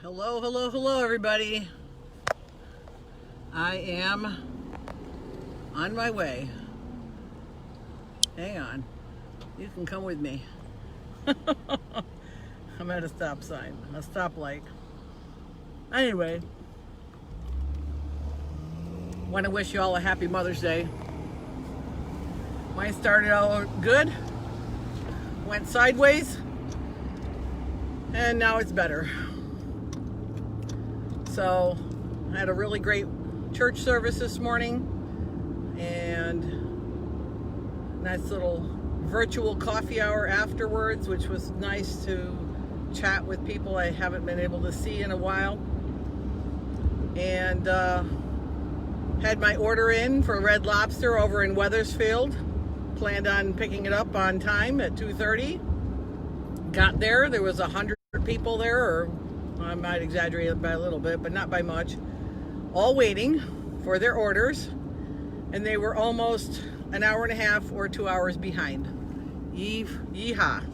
Hello, hello, hello, everybody. I am on my way. Hang on. You can come with me. I'm at a stop sign, a stoplight. Anyway, want to wish you all a happy Mother's Day. Mine started out good, went sideways, and now it's better. So I had a really great church service this morning and nice little virtual coffee hour afterwards, which was nice to chat with people I haven't been able to see in a while. And had my order in for Red Lobster over in Wethersfield. Planned on picking it up on time at 2:30. Got there, there was 100 people there, or I might exaggerate it by a little bit, but not by much, all waiting for their orders, and they were almost an hour and a half or 2 hours behind. Yeehaw.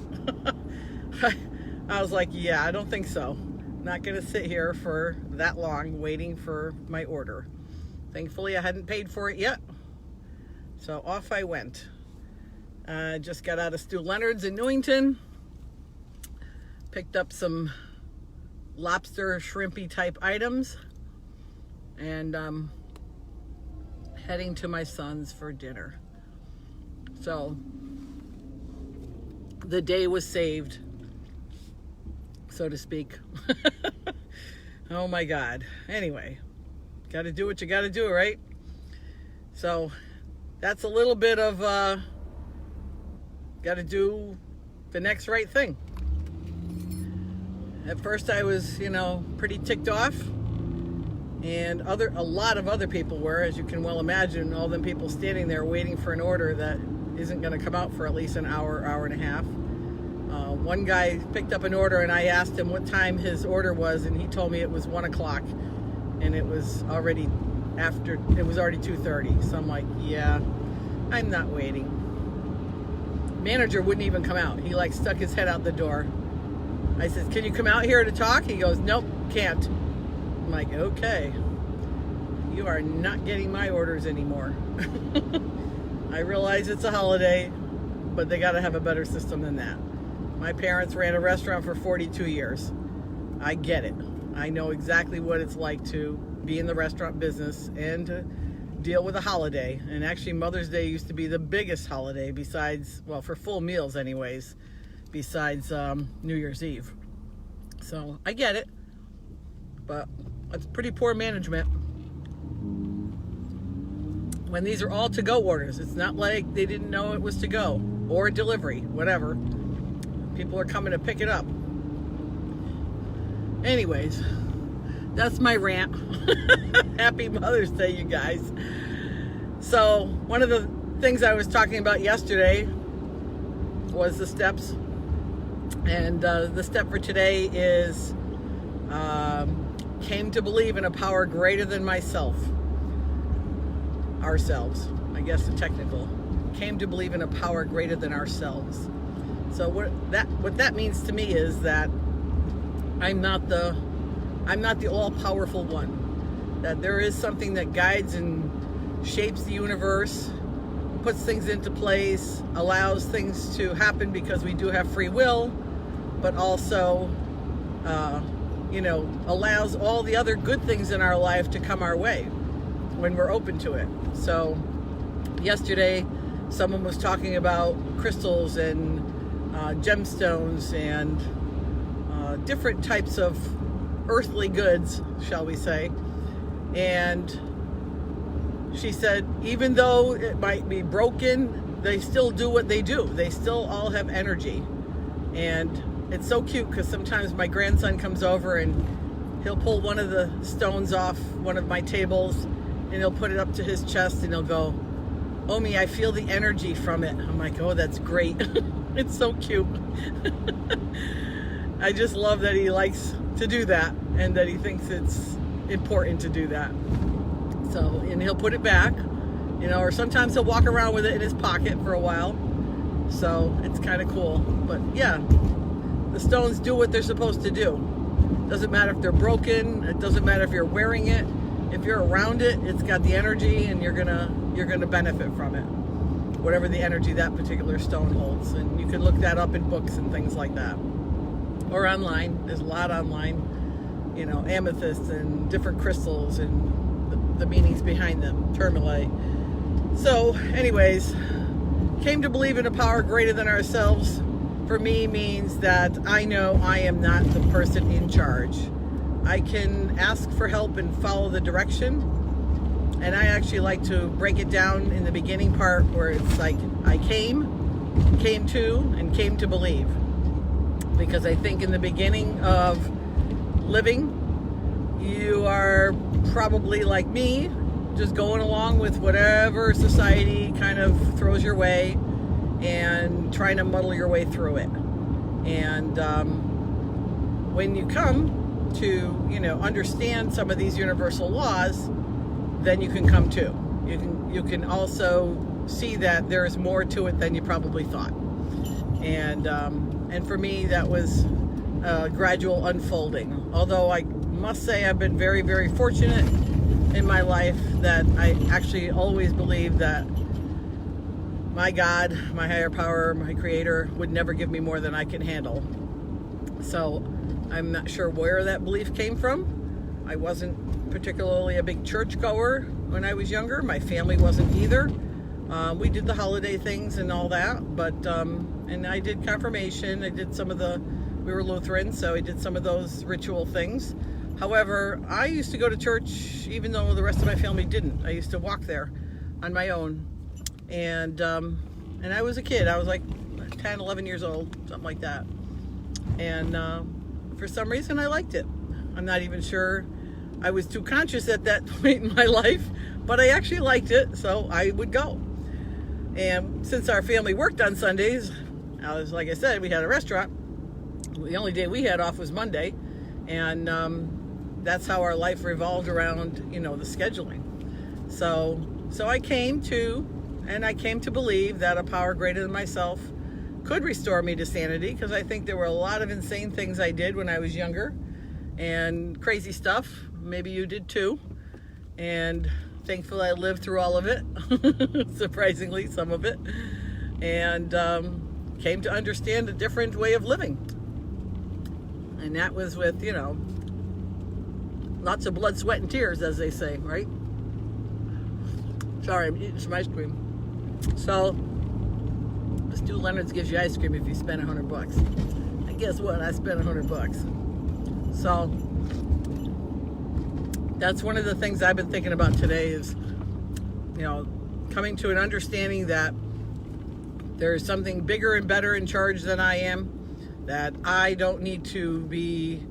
I was like, yeah, I don't think so. Not gonna sit here for that long waiting for my order. Thankfully, I hadn't paid for it yet, so off I went. Just got out of Stu Leonard's in Newington, picked up some lobster, shrimpy type items, and heading to my son's for dinner. So the day was saved, so to speak. Oh my God. Anyway, got to do what you got to do, right? So that's a little bit of got to do the next right thing. At first I was, pretty ticked off, and a lot of other people were, as you can well imagine, all them people standing there waiting for an order that isn't going to come out for at least an hour, hour and a half. One guy picked up an order and I asked him what time his order was, and he told me it was 1 o'clock, and it was already 2:30. So I'm like, yeah, I'm not waiting. Manager wouldn't even come out. He stuck his head out the door. I said, can you come out here to talk? He goes, nope, can't. I'm like, okay. You are not getting my orders anymore. I realize it's a holiday, but they got to have a better system than that. My parents ran a restaurant for 42 years. I get it. I know exactly what it's like to be in the restaurant business and to deal with a holiday. And actually, Mother's Day used to be the biggest holiday besides, well, for full meals anyways, besides New Year's Eve. So I get it, but it's pretty poor management. When these are all to-go orders, it's not like they didn't know it was to go or delivery, whatever. People are coming to pick it up. Anyways, that's my rant. Happy Mother's Day, you guys. So one of the things I was talking about yesterday was the steps. And the step for today is came to believe in a power greater than myself. Ourselves, I guess the technical. Came to believe in a power greater than ourselves. So what that means to me is that I'm not the all-powerful one. That there is something that guides and shapes the universe, puts things into place, allows things to happen because we do have free will, but also, allows all the other good things in our life to come our way when we're open to it. So yesterday, someone was talking about crystals and gemstones and different types of earthly goods, shall we say. And she said, even though it might be broken, they still do what they do. They still all have energy. And it's so cute because sometimes my grandson comes over and he'll pull one of the stones off one of my tables and he'll put it up to his chest and he'll go, Omi, I feel the energy from it. I'm like, oh, that's great. It's so cute. I just love that he likes to do that and that he thinks it's important to do that. So, and he'll put it back, or sometimes he'll walk around with it in his pocket for a while. So it's kind of cool. But yeah, the stones do what they're supposed to do. Doesn't matter if they're broken. It doesn't matter if you're wearing it. If you're around it, it's got the energy, and you're gonna benefit from it. Whatever the energy that particular stone holds, and you can look that up in books and things like that, or online. There's a lot online. Amethysts and different crystals and the meanings behind them. Tourmaline. So, anyways, came to believe in a power greater than ourselves. For me, means that I know I am not the person in charge. I can ask for help and follow the direction. And I actually like to break it down in the beginning part where it's like I came to believe. Because I think in the beginning of living, you are probably like me, just going along with whatever society kind of throws your way and trying to muddle your way through it. And when you come to, understand some of these universal laws, then you can come to. You can also see that there is more to it than you probably thought. And for me, that was a gradual unfolding. Although I must say I've been very, very fortunate in my life that I actually always believed that my God, my higher power, my creator would never give me more than I can handle. So I'm not sure where that belief came from. I wasn't particularly a big churchgoer when I was younger. My family wasn't either. We did the holiday things and all that, but and I did confirmation. I did we were Lutheran, so I did some of those ritual things. However, I used to go to church even though the rest of my family didn't. I used to walk there on my own. And I was a kid. I was like 10, 11 years old, something like that. And for some reason, I liked it. I'm not even sure I was too conscious at that point in my life, but I actually liked it, so I would go. And since our family worked on Sundays, like I said, we had a restaurant. The only day we had off was Monday, and that's how our life revolved around, the scheduling. So I came to believe that a power greater than myself could restore me to sanity, because I think there were a lot of insane things I did when I was younger and crazy stuff. Maybe you did too. And thankfully I lived through all of it, surprisingly, some of it, and came to understand a different way of living. And that was with, lots of blood, sweat, and tears, as they say, right? Sorry, I'm eating some ice cream. So, Stu Leonard's gives you ice cream if you spend $100. And guess what? I spent $100. So, that's one of the things I've been thinking about today is, coming to an understanding that there is something bigger and better in charge than I am, that I don't need to be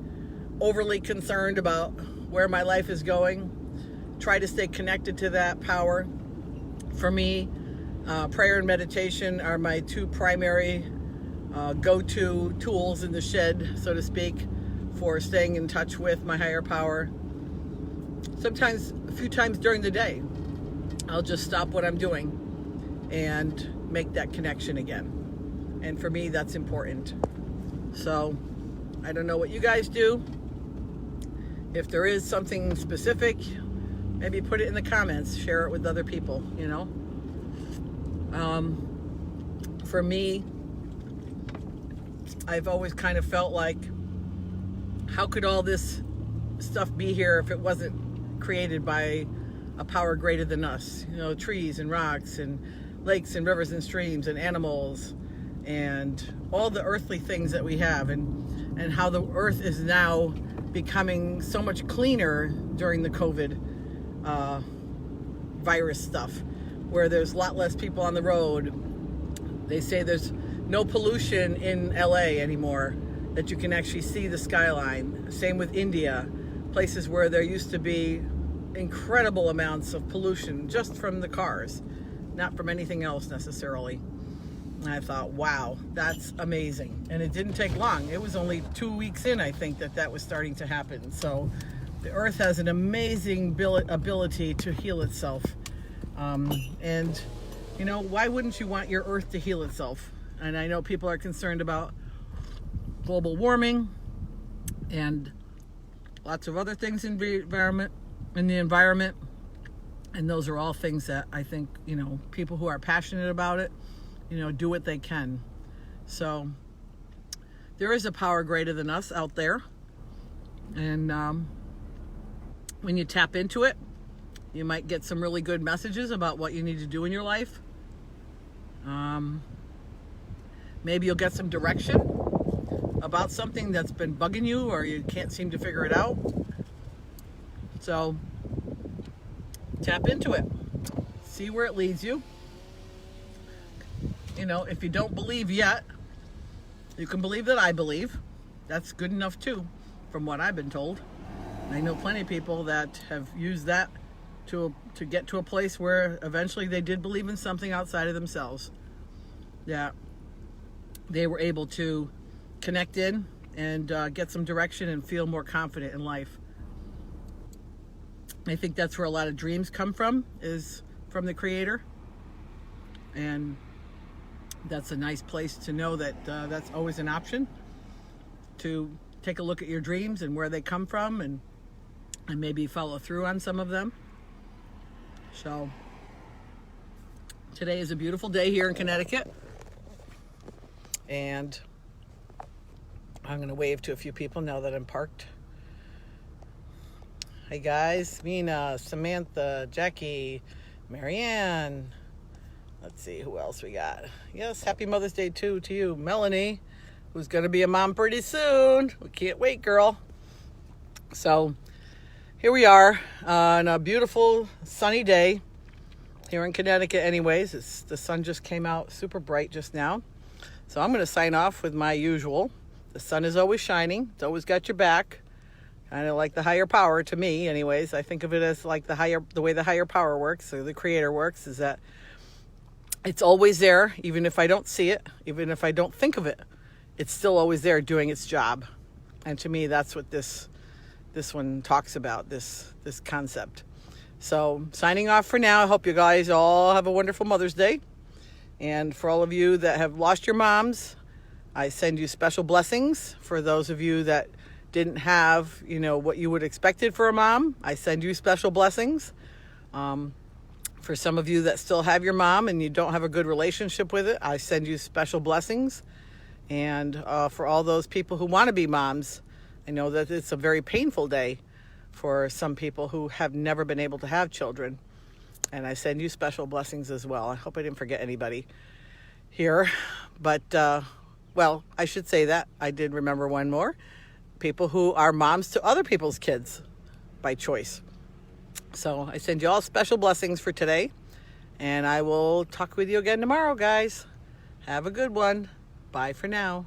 overly concerned about where my life is going. Try to stay connected to that power. For me, prayer and meditation are my two primary go-to tools in the shed, so to speak, for staying in touch with my higher power. Sometimes, a few times during the day, I'll just stop what I'm doing and make that connection again. And for me, that's important. So, I don't know what you guys do. If there is something specific, maybe put it in the comments, share it with other people, For me, I've always kind of felt like, how could all this stuff be here if it wasn't created by a power greater than us? Trees and rocks and lakes and rivers and streams and animals and all the earthly things that we have, and how the earth is now becoming so much cleaner during the COVID virus stuff, where there's a lot less people on the road. They say there's no pollution in LA anymore, that you can actually see the skyline. Same with India, places where there used to be incredible amounts of pollution just from the cars, not from anything else necessarily. And I thought, wow, that's amazing. And it didn't take long. It was only 2 weeks in, I think, that was starting to happen. So the earth has an amazing ability to heal itself. And why wouldn't you want your earth to heal itself? And I know people are concerned about global warming and lots of other things in the environment, and those are all things that I think, people who are passionate about it, do what they can. So there is a power greater than us out there, and when you tap into it, you might get some really good messages about what you need to do in your life. Maybe you'll get some direction about something that's been bugging you or you can't seem to figure it out. So tap into it. See where it leads you. If you don't believe yet, you can believe that I believe. That's good enough too, from what I've been told. I know plenty of people that have used that to get to a place where eventually they did believe in something outside of themselves. Yeah, they were able to connect in and get some direction and feel more confident in life. I think that's where a lot of dreams come from, is from the Creator. And that's a nice place to know that that's always an option, to take a look at your dreams and where they come from, and maybe follow through on some of them. So today is a beautiful day here in Connecticut, and I'm going to wave to a few people now that I'm parked. Hey guys, Mina, Samantha, Jackie, Marianne. Let's see who else we got. Yes, happy Mother's Day too to you, Melanie, who's going to be a mom pretty soon. We can't wait, girl. So here we are on a beautiful sunny day here in Connecticut anyways. The sun just came out super bright just now. So I'm going to sign off with my usual. The sun is always shining. It's always got your back. Kind of like the higher power to me anyways. I think of it as like the way the higher power works, or the Creator works, is that it's always there, even if I don't see it, even if I don't think of it. It's still always there doing its job. And to me, that's what this one talks about, this concept. So signing off for now. I hope you guys all have a wonderful Mother's Day. And for all of you that have lost your moms, I send you special blessings. For those of you that didn't have, what you would expected for a mom, I send you special blessings. For some of you that still have your mom and you don't have a good relationship with it, I send you special blessings. And for all those people who want to be moms, I know that it's a very painful day for some people who have never been able to have children. And I send you special blessings as well. I hope I didn't forget anybody here. But, I should say that. I did remember one more. People who are moms to other people's kids by choice. So I send you all special blessings for today. And I will talk with you again tomorrow, guys. Have a good one. Bye for now.